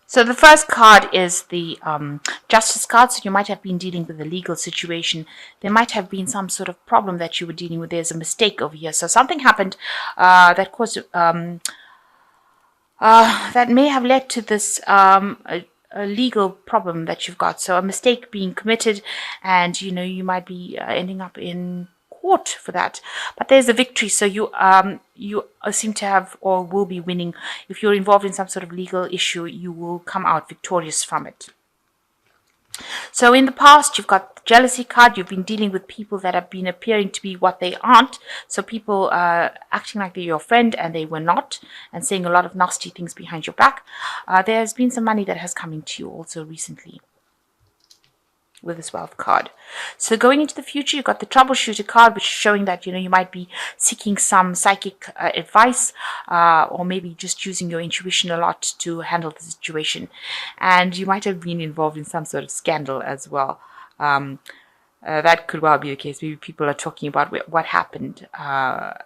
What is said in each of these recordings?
So the first card is the Justice card. So you might have been dealing with a legal situation. There might have been some sort of problem that you were dealing with. There's a mistake over here. So something happened that caused that may have led to this a legal problem that you've got. So a mistake being committed, and you might be ending up in court for that. But there's a victory, so you seem to have or will be winning. If you're involved in some sort of legal issue, you will come out victorious from it. So in the past, you've got the jealousy card. You've been dealing with people that have been appearing to be what they aren't. So people acting like they're your friend and they were not, and saying a lot of nasty things behind your back. There's been some money that has come into you also recently with this Wealth card. So going into the future, you've got the Troubleshooter card, which is showing that you might be seeking some psychic advice, or maybe just using your intuition a lot to handle the situation. And you might have been involved in some sort of scandal as well. That could well be the case. Maybe people are talking about what happened.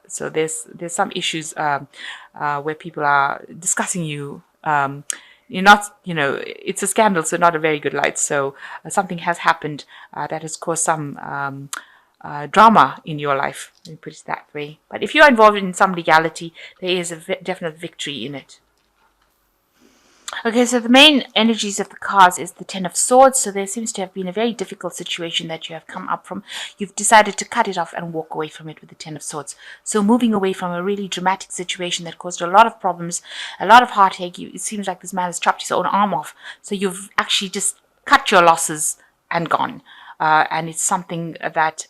So there's some issues where people are discussing you. You're not, it's a scandal, so not a very good light. So something has happened that has caused some drama in your life. Let me put it that way. But if you're involved in some legality, there is a definite victory in it. Okay, so the main energies of the cards is the Ten of Swords. So there seems to have been a very difficult situation that you have come up from. You've decided to cut it off and walk away from it with the Ten of Swords. So moving away from a really dramatic situation that caused a lot of problems, a lot of heartache. It seems like this man has chopped his own arm off. So you've actually just cut your losses and gone. And it's something that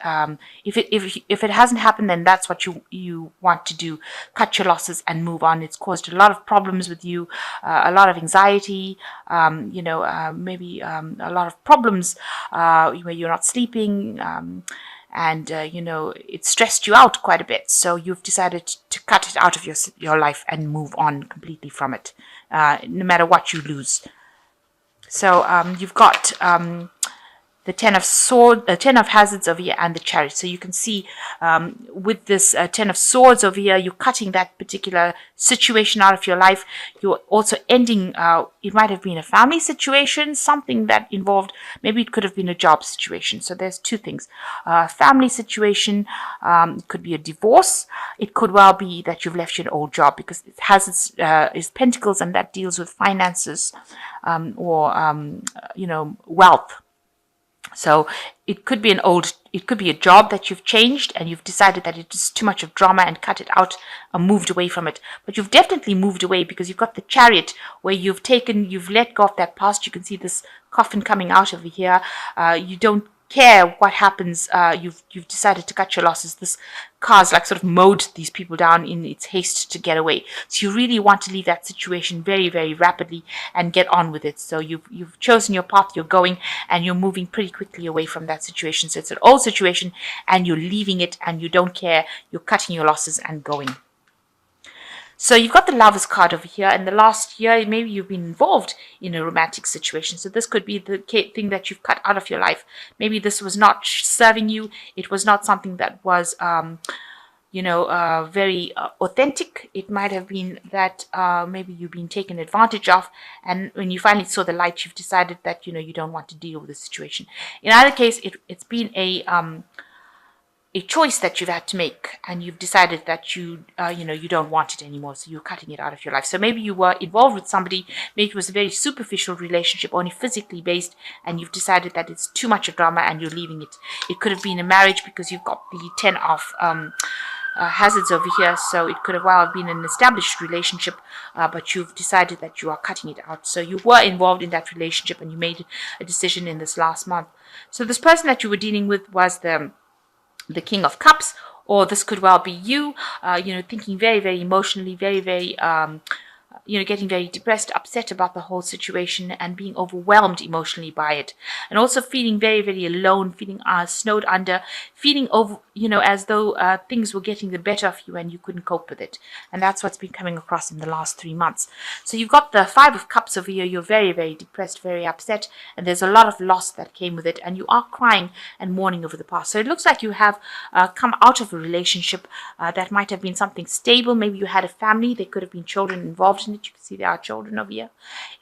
if it hasn't happened, then that's what you want to do. Cut your losses and move on. It's caused a lot of problems with you, a lot of anxiety, maybe a lot of problems where you're not sleeping, and it stressed you out quite a bit. So you've decided to cut it out of your life and move on completely from it, no matter what you lose. So you've got the Ten of Hazards over here, and the Chariot. So you can see with this Ten of Swords over here, you're cutting that particular situation out of your life. You're also ending, it might have been a family situation, something that involved, maybe it could have been a job situation. So there's two things. Family situation, it could be a divorce. It could well be that you've left your old job, because it has its Pentacles, and that deals with finances or wealth. So it could be a job that you've changed and you've decided that it's too much of drama and cut it out and moved away from it. But you've definitely moved away, because you've got the Chariot where you've let go of that past. You can see this coffin coming out over here. You don't care what happens. You've decided to cut your losses. This car's like sort of mowed these people down in its haste to get away. So you really want to leave that situation very, very rapidly and get on with it. So you've chosen your path, you're going, and you're moving pretty quickly away from that situation. So it's an old situation and you're leaving it and you don't care. You're cutting your losses and going. So you've got the Lovers card over here. In the last year, maybe you've been involved in a romantic situation. So this could be the thing that you've cut out of your life. Maybe this was not serving you. It was not something that was, very authentic. It might have been that maybe you've been taken advantage of. And when you finally saw the light, you've decided that, you don't want to deal with the situation. In either case, it's been a choice that you've had to make, and you've decided that you don't want it anymore, so you're cutting it out of your life. So maybe you were involved with somebody, maybe it was a very superficial relationship, only physically based, and you've decided that it's too much of drama and you're leaving it. It could have been a marriage, because you've got the Ten of Hazards over here, so it could have well been an established relationship, but you've decided that you are cutting it out. So you were involved in that relationship and you made a decision in this last month. So this person that you were dealing with was the King of Cups, or this could well be you, thinking very, very emotionally, very, very, getting very depressed, upset about the whole situation and being overwhelmed emotionally by it. And also feeling very, very alone, feeling snowed under, feeling as though things were getting the better of you and you couldn't cope with it. And that's what's been coming across in the last 3 months. So you've got the Five of Cups over here. You're very, very depressed, very upset, and there's a lot of loss that came with it, and you are crying and mourning over the past. So it looks like you have come out of a relationship that might have been something stable. Maybe you had a family. There could have been children involved in it. You can see there are children over here.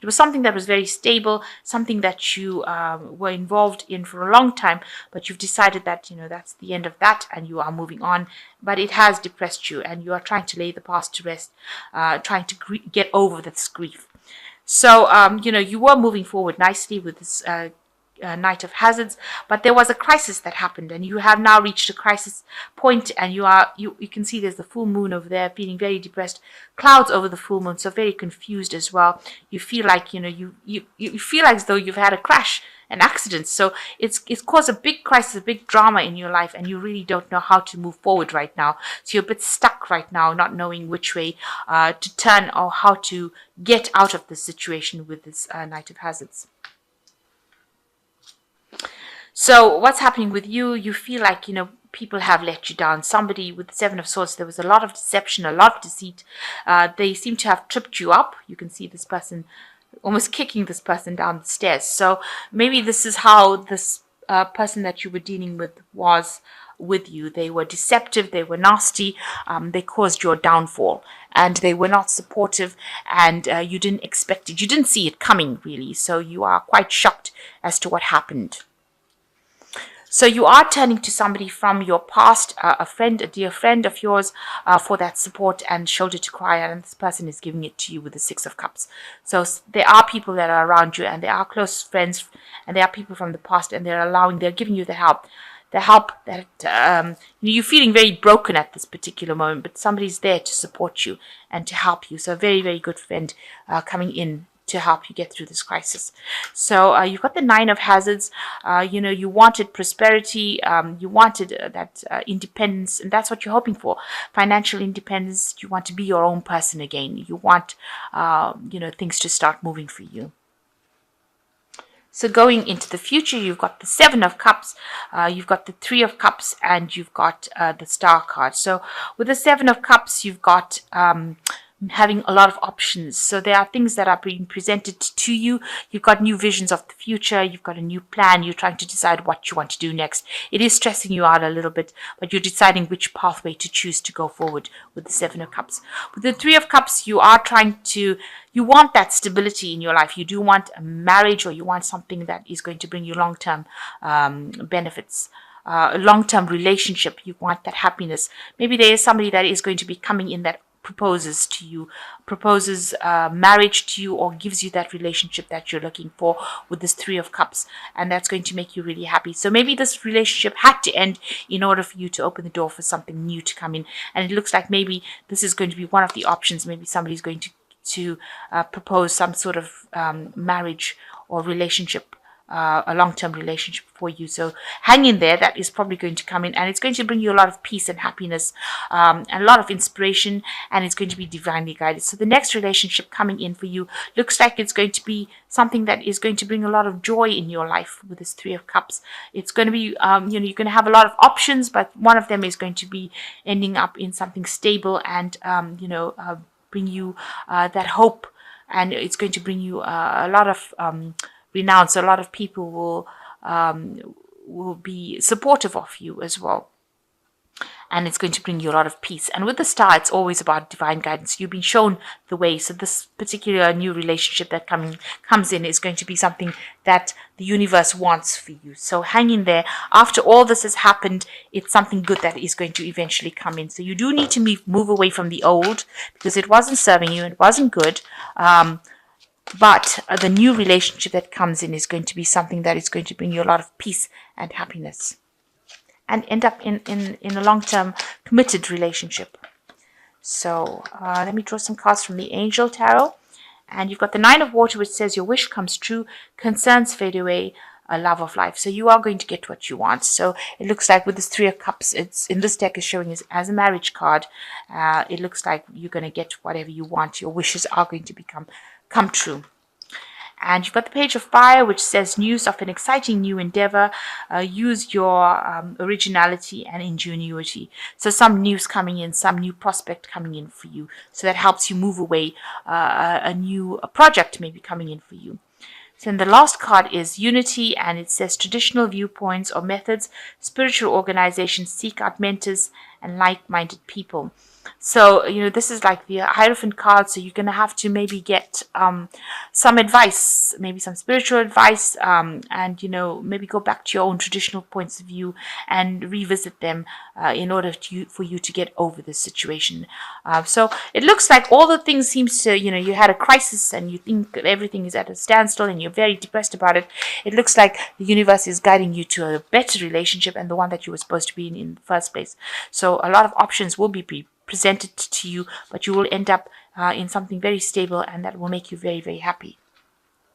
It was something that was very stable, something that you were involved in for a long time, but you've decided that, that's the end of that and you are moving on. But it has depressed you and you are trying to lay the past to rest, trying to get over this grief. So, you were moving forward nicely with this Knight of Hazards, but there was a crisis that happened and you have now reached a crisis point, and you can see there's the full moon over there, feeling very depressed, clouds over the full moon, so very confused as well. You feel like, you feel as though you've had a crash, an accident. So it's caused a big crisis, a big drama in your life, and you really don't know how to move forward right now. So you're a bit stuck right now, not knowing which way to turn or how to get out of this situation with this Knight of Hazards. So what's happening with you? You feel like, people have let you down. Somebody with the Seven of Swords, there was a lot of deception, a lot of deceit. They seem to have tripped you up. You can see this person almost kicking this person down the stairs. So maybe this is how this person that you were dealing with was with you. They were deceptive, they were nasty, they caused your downfall, and they were not supportive, and you didn't expect it. You didn't see it coming, really. So you are quite shocked as to what happened. So you are turning to somebody from your past, a friend, a dear friend of yours, for that support and shoulder to cry on, and this person is giving it to you with the Six of Cups. So there are people that are around you, and they are close friends, and they are people from the past, and they're giving you the help that you're feeling very broken at this particular moment, but somebody's there to support you and to help you. So a very, very good friend coming in to help you get through this crisis. So you've got the Nine of Hazards. You wanted prosperity, you wanted that independence, and that's what you're hoping for. Financial independence. You want to be your own person again. You want things to start moving for you. So going into the future, you've got the Seven of Cups, you've got the Three of Cups, and you've got the Star card. So with the Seven of Cups, you've got having a lot of options. So there are things that are being presented to you. You've got new visions of the future. You've got a new plan. You're trying to decide what you want to do next. It is stressing you out a little bit, but you're deciding which pathway to choose to go forward with the Seven of Cups. With the Three of Cups, you want that stability in your life. You do want a marriage, or you want something that is going to bring you long-term benefits. A long-term relationship. You want that happiness. Maybe there is somebody that is going to be coming in that proposes marriage to you, or gives you that relationship that you're looking for with this Three of Cups, and that's going to make you really happy. So maybe this relationship had to end in order for you to open the door for something new to come in, and it looks like maybe this is going to be one of the options. Maybe somebody's going to propose some sort of marriage or relationship, a long-term relationship for you. So hang in there. That is probably going to come in, and it's going to bring you a lot of peace and happiness, and a lot of inspiration, and it's going to be divinely guided. So the next relationship coming in for you looks like it's going to be something that is going to bring a lot of joy in your life with this Three of Cups. It's going to be, you're going to have a lot of options, but one of them is going to be ending up in something stable and, bring you that hope, and it's going to bring you a lot of renown. So a lot of people will be supportive of you as well, and it's going to bring you a lot of peace. And with the Star, it's always about divine guidance. You've been shown the way. So this particular new relationship that comes in is going to be something that the universe wants for you. So hang in there. After all this has happened, it's something good that is going to eventually come in. So you do need to move away from the old, because it wasn't serving you, it wasn't good. But the new relationship that comes in is going to be something that is going to bring you a lot of peace and happiness, and end up in a long-term committed relationship. So let me draw some cards from the Angel Tarot. And you've got the Nine of Water, which says your wish comes true, concerns fade away, a love of life. So you are going to get what you want. So it looks like with this Three of Cups, it's in this deck is showing as a marriage card. It looks like you're going to get whatever you want. Your wishes are going to come true. And you've got the Page of Fire, which says news of an exciting new endeavor. Use your originality and ingenuity. So some news coming in, some new prospect coming in for you. So that helps you move away. A new project may be coming in for you. So then the last card is Unity, and it says traditional viewpoints or methods, spiritual organizations seek out mentors and like-minded people. So, this is like the Hierophant card. So you're going to have to maybe get some advice, maybe some spiritual advice, and, maybe go back to your own traditional points of view and revisit them in order for you to get over this situation. So it looks like all the things seems to, you had a crisis and you think everything is at a standstill and you're very depressed about it. It looks like the universe is guiding you to a better relationship and the one that you were supposed to be in the first place. So a lot of options will be presented to you, but you will end up in something very stable, and that will make you very, very happy.